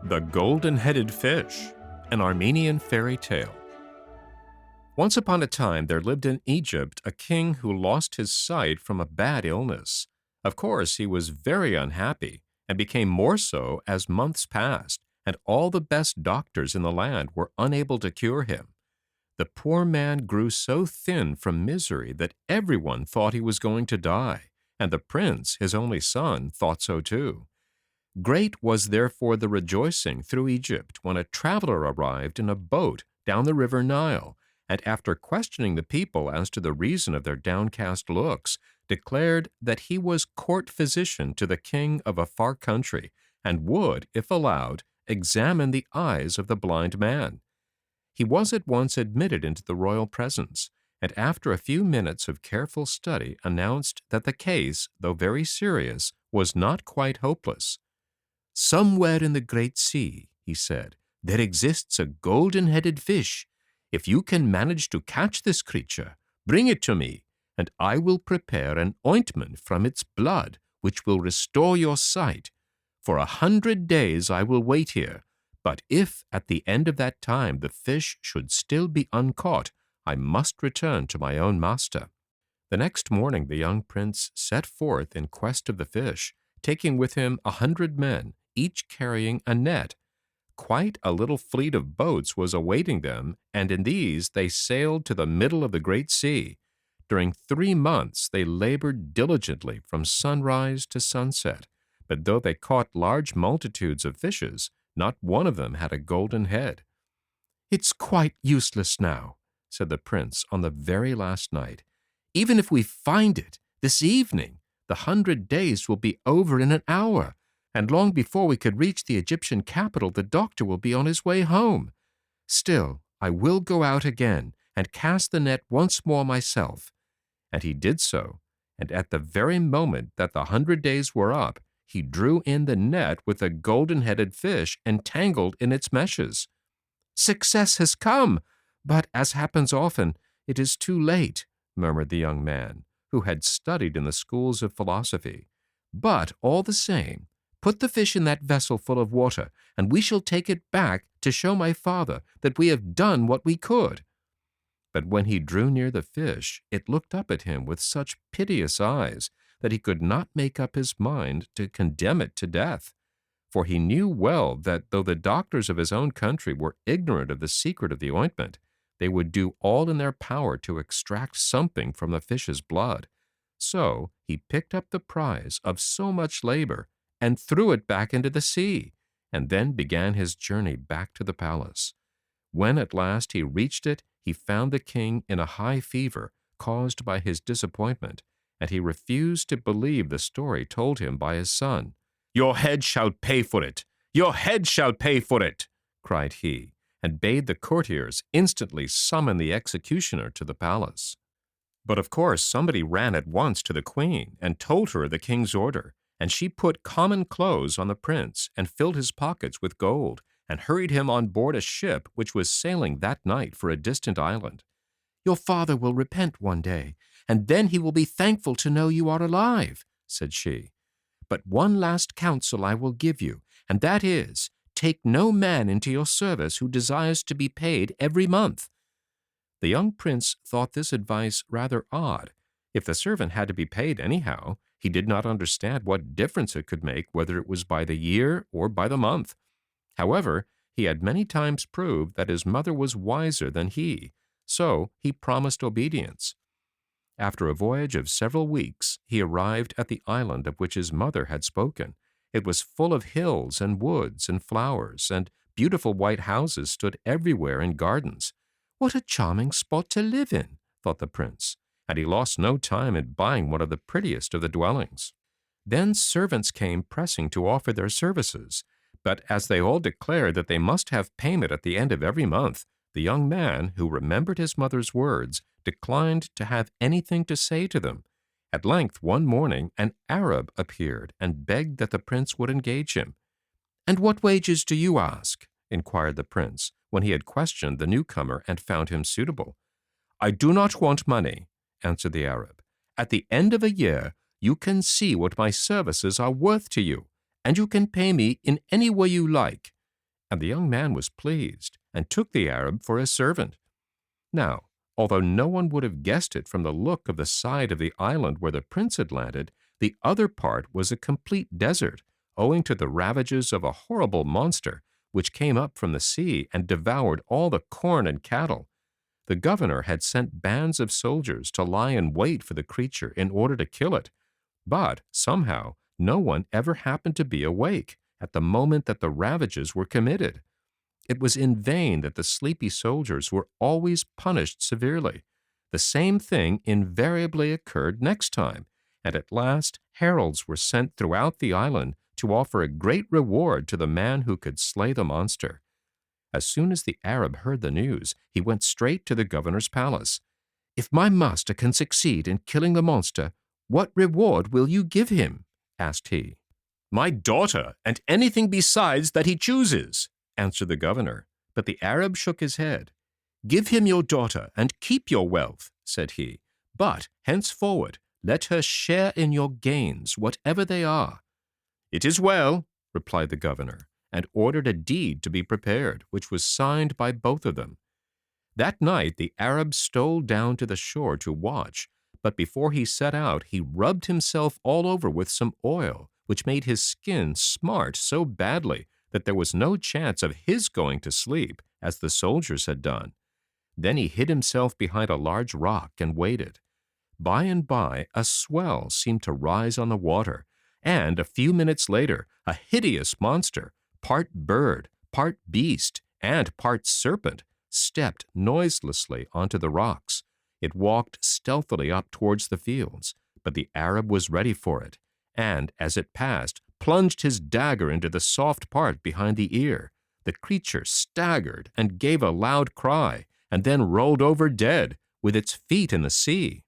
The Golden-Headed Fish, an Armenian fairy tale. Once upon a time there lived in Egypt a king who lost his sight from a bad illness. Of course, he was very unhappy, and became more so as months passed, and all the best doctors in the land were unable to cure him. The poor man grew so thin from misery that everyone thought he was going to die, and the prince, his only son, thought so too. Great was therefore the rejoicing through Egypt when a traveler arrived in a boat down the river Nile, and after questioning the people as to the reason of their downcast looks, declared that he was court physician to the king of a far country, and would, if allowed, examine the eyes of the blind man. He was at once admitted into the royal presence, and after a few minutes of careful study announced that the case, though very serious, was not quite hopeless. "Somewhere in the great sea," he said, "there exists a golden-headed fish. If you can manage to catch this creature, bring it to me, and I will prepare an ointment from its blood which will restore your sight. For 100 days I will wait here, but if at the end of that time the fish should still be uncaught, I must return to my own master." The next morning the young prince set forth in quest of the fish, taking with him 100 men, each carrying a net. Quite a little fleet of boats was awaiting them, and in these they sailed to the middle of the great sea. During 3 months they labored diligently from sunrise to sunset, but though they caught large multitudes of fishes, not one of them had a golden head. "It's quite useless now," said the prince on the very last night. "Even if we find it this evening, the 100 days will be over in an hour, and long before we could reach the Egyptian capital the doctor will be on his way home. Still, I will go out again and cast the net once more myself." And he did so, and at the very moment that the 100 days were up, he drew in the net with a golden-headed fish entangled in its meshes. "Success has come, but, as happens often, it is too late," murmured the young man, who had studied in the schools of philosophy. "But, all the same, put the fish in that vessel full of water, and we shall take it back to show my father that we have done what we could." But when he drew near the fish, it looked up at him with such piteous eyes that he could not make up his mind to condemn it to death. For he knew well that though the doctors of his own country were ignorant of the secret of the ointment, they would do all in their power to extract something from the fish's blood. So he picked up the prize of so much labor and threw it back into the sea, and then began his journey back to the palace. When at last he reached it, he found the king in a high fever caused by his disappointment, and he refused to believe the story told him by his son. "Your head shall pay for it! Your head shall pay for it!" cried he, and bade the courtiers instantly summon the executioner to the palace. But of course somebody ran at once to the queen and told her the king's order, and she put common clothes on the prince and filled his pockets with gold, and hurried him on board a ship which was sailing that night for a distant island. "Your father will repent one day, and then he will be thankful to know you are alive," said she. "But one last counsel I will give you, and that is, take no man into your service who desires to be paid every month." The young prince thought this advice rather odd. If the servant had to be paid anyhow, he did not understand what difference it could make whether it was by the year or by the month. However, he had many times proved that his mother was wiser than he, so he promised obedience. After a voyage of several weeks, he arrived at the island of which his mother had spoken. It was full of hills and woods and flowers, and beautiful white houses stood everywhere in gardens. "What a charming spot to live in," thought the prince, and he lost no time in buying one of the prettiest of the dwellings. Then servants came pressing to offer their services, but as they all declared that they must have payment at the end of every month, the young man, who remembered his mother's words, declined to have anything to say to them. At length, one morning, an Arab appeared and begged that the prince would engage him. "And what wages do you ask?" inquired the prince, when he had questioned the newcomer and found him suitable. "I do not want money," answered the Arab. "At the end of a year, you can see what my services are worth to you, and you can pay me in any way you like." and the young man was pleased and took the Arab for his servant. Now, although no one would have guessed it from the look of the side of the island where the prince had landed, the other part was a complete desert, owing to the ravages of a horrible monster which came up from the sea and devoured all the corn and cattle. The governor had sent bands of soldiers to lie in wait for the creature in order to kill it, but somehow no one ever happened to be awake at the moment that the ravages were committed. It was in vain that the sleepy soldiers were always punished severely. The same thing invariably occurred next time, and at last heralds were sent throughout the island to offer a great reward to the man who could slay the monster. As soon as the Arab heard the news, he went straight to the governor's palace. "If my master can succeed in killing the monster, what reward will you give him?" asked he. "My daughter, and anything besides that he chooses," answered the governor. But the Arab shook his head. "Give him your daughter and keep your wealth," said he, "but henceforward let her share in your gains, whatever they are." "It is well," replied the governor, and ordered a deed to be prepared, which was signed by both of them. That night the Arab stole down to the shore to watch, but before he set out he rubbed himself all over with some oil, which made his skin smart so badly that there was no chance of his going to sleep, as the soldiers had done. Then he hid himself behind a large rock and waited. By and by a swell seemed to rise on the water, and a few minutes later a hideous monster, part bird, part beast, and part serpent, stepped noiselessly onto the rocks. It walked stealthily up towards the fields, but the Arab was ready for it, and as it passed, plunged his dagger into the soft part behind the ear. The creature staggered and gave a loud cry, and then rolled over dead, with its feet in the sea.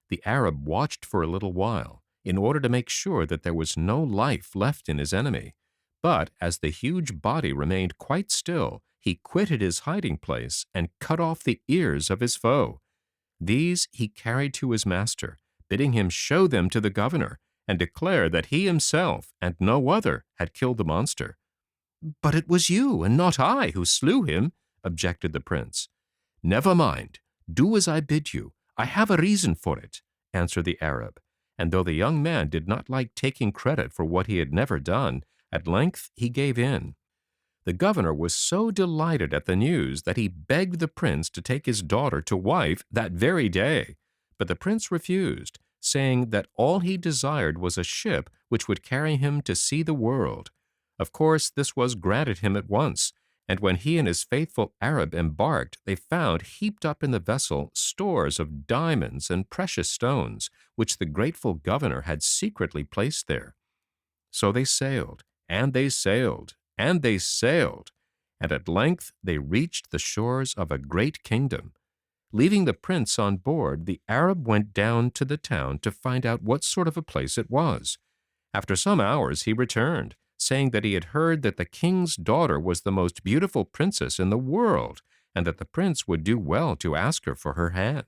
The Arab watched for a little while, in order to make sure that there was no life left in his enemy. But as the huge body remained quite still, he quitted his hiding place and cut off the ears of his foe. These he carried to his master, bidding him show them to the governor, and declare that he himself and no other had killed the monster. "But it was you and not I who slew him," objected the prince. "Never mind. Do as I bid you. I have a reason for it," answered the Arab, and though the young man did not like taking credit for what he had never done, at length he gave in. The governor was so delighted at the news that he begged the prince to take his daughter to wife that very day, but the prince refused, saying that all he desired was a ship which would carry him to see the world. Of course, this was granted him at once, and when he and his faithful Arab embarked, they found heaped up in the vessel stores of diamonds and precious stones, which the grateful governor had secretly placed there. So they sailed, and they sailed, and they sailed, and at length they reached the shores of a great kingdom. Leaving the prince on board, the Arab went down to the town to find out what sort of a place it was. After some hours he returned, saying that he had heard that the king's daughter was the most beautiful princess in the world, and that the prince would do well to ask her for her hand.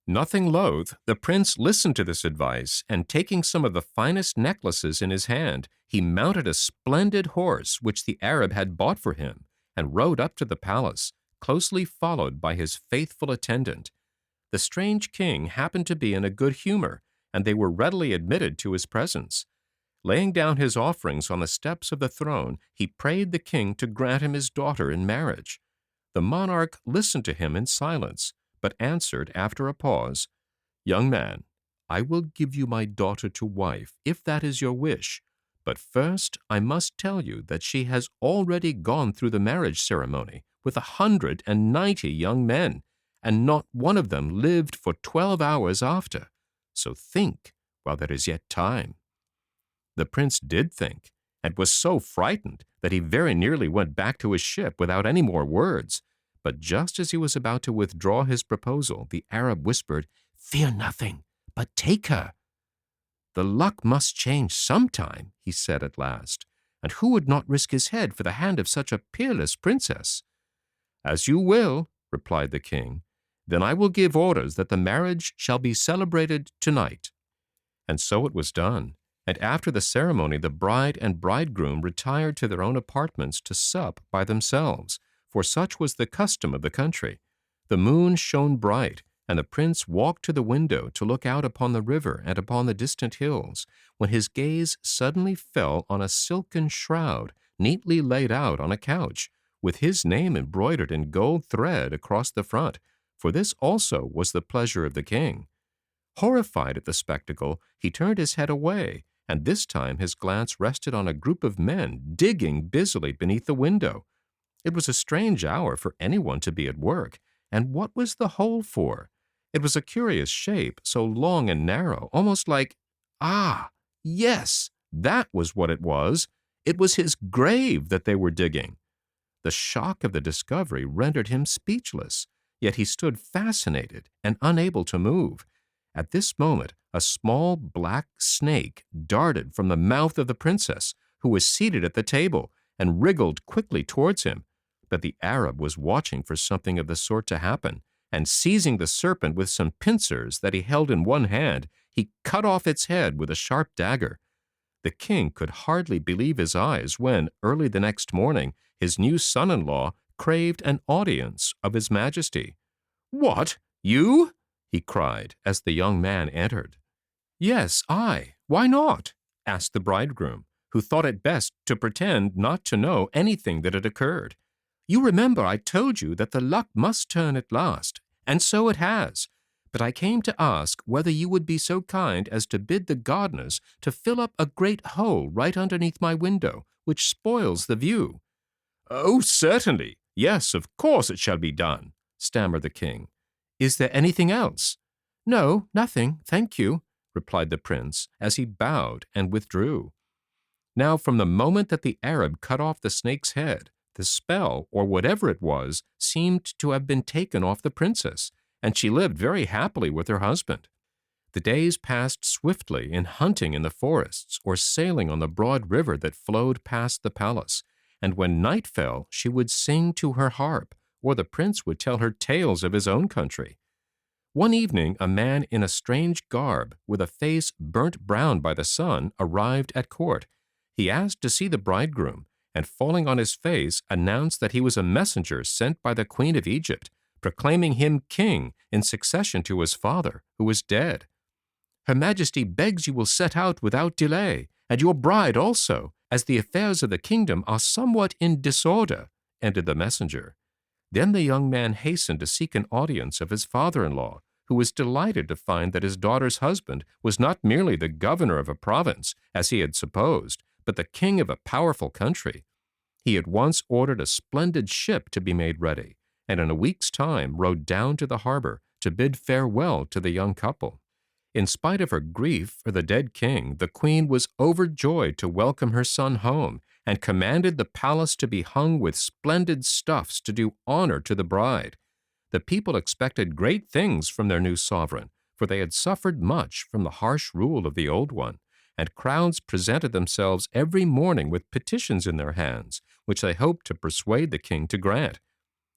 Nothing loath, the prince listened to this advice, and taking some of the finest necklaces in his hand, he mounted a splendid horse which the Arab had bought for him, and rode up to the palace, closely followed by his faithful attendant. The strange king happened to be in a good humor, and they were readily admitted to his presence. Laying down his offerings on the steps of the throne, he prayed the king to grant him his daughter in marriage. The monarch listened to him in silence, but answered after a pause, "Young man, I will give you my daughter to wife, if that is your wish. But first I must tell you that she has already gone through the marriage ceremony with 190 young men, and not one of them lived for 12 hours after. So think while there is yet time." The prince did think, and was so frightened that he very nearly went back to his ship without any more words. But just as he was about to withdraw his proposal, the Arab whispered, "Fear nothing, but take her." "The luck must change sometime," he said at last, "and who would not risk his head for the hand of such a peerless princess?" "As you will," replied the king. "Then I will give orders that the marriage shall be celebrated tonight." And so it was done, and after the ceremony the bride and bridegroom retired to their own apartments to sup by themselves, for such was the custom of the country. The moon shone bright, and the prince walked to the window to look out upon the river and upon the distant hills, when his gaze suddenly fell on a silken shroud neatly laid out on a couch, with his name embroidered in gold thread across the front, for this also was the pleasure of the king. Horrified at the spectacle, he turned his head away, and this time his glance rested on a group of men digging busily beneath the window. It was a strange hour for anyone to be at work, and what was the hole for? It was a curious shape, so long and narrow, almost like— Ah, yes, that was what it was. It was his grave that they were digging. The shock of the discovery rendered him speechless, yet he stood fascinated and unable to move. At this moment, a small black snake darted from the mouth of the princess, who was seated at the table, and wriggled quickly towards him. But the Arab was watching for something of the sort to happen, and seizing the serpent with some pincers that he held in one hand, he cut off its head with a sharp dagger. The king could hardly believe his eyes when, early the next morning, his new son-in-law craved an audience of his majesty. "What, you?" he cried as the young man entered. "Yes, I. Why not?" asked the bridegroom, who thought it best to pretend not to know anything that had occurred. "You remember I told you that the luck must turn at last, and so it has. But I came to ask whether you would be so kind as to bid the gardeners to fill up a great hole right underneath my window, which spoils the view." "Oh, certainly. Yes, of course it shall be done," stammered the king. "Is there anything else?" "No, nothing, thank you," replied the prince, as he bowed and withdrew. Now, from the moment that the Arab cut off the snake's head, the spell, or whatever it was, seemed to have been taken off the princess, and she lived very happily with her husband. The days passed swiftly in hunting in the forests or sailing on the broad river that flowed past the palace, and when night fell she would sing to her harp, or the prince would tell her tales of his own country. One evening a man in a strange garb, with a face burnt brown by the sun, arrived at court. He asked to see the bridegroom, and falling on his face announced that he was a messenger sent by the Queen of Egypt, proclaiming him king in succession to his father, who was dead. "Her Majesty begs you will set out without delay, and your bride also, as the affairs of the kingdom are somewhat in disorder," ended the messenger. Then the young man hastened to seek an audience of his father-in-law, who was delighted to find that his daughter's husband was not merely the governor of a province, as he had supposed, but the king of a powerful country. He at once ordered a splendid ship to be made ready, and in a week's time rowed down to the harbor to bid farewell to the young couple. In spite of her grief for the dead king, the queen was overjoyed to welcome her son home, and commanded the palace to be hung with splendid stuffs to do honor to the bride. The people expected great things from their new sovereign, for they had suffered much from the harsh rule of the old one, and crowds presented themselves every morning with petitions in their hands, which they hoped to persuade the king to grant.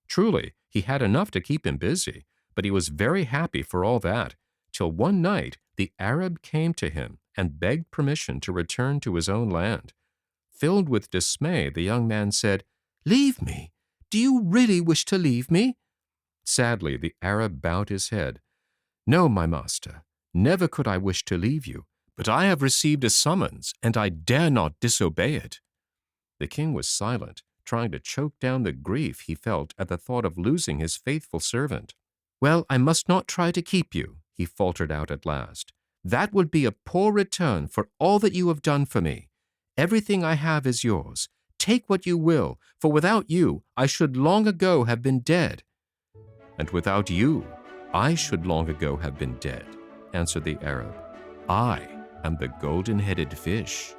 Truly, he had enough to keep him busy, but he was very happy for all that, till one night the Arab came to him and begged permission to return to his own land. Filled with dismay, the young man said, "Leave me? Do you really wish to leave me?" Sadly, the Arab bowed his head. "No, my master, never could I wish to leave you, but I have received a summons, and I dare not disobey it." The king was silent, trying to choke down the grief he felt at the thought of losing his faithful servant. "Well, I must not try to keep you," he faltered out at last. "That would be a poor return for all that you have done for me. Everything I have is yours. Take what you will, for without you I should long ago have been dead." "And without you I should long ago have been dead," answered the Arab. "I am the golden-headed fish."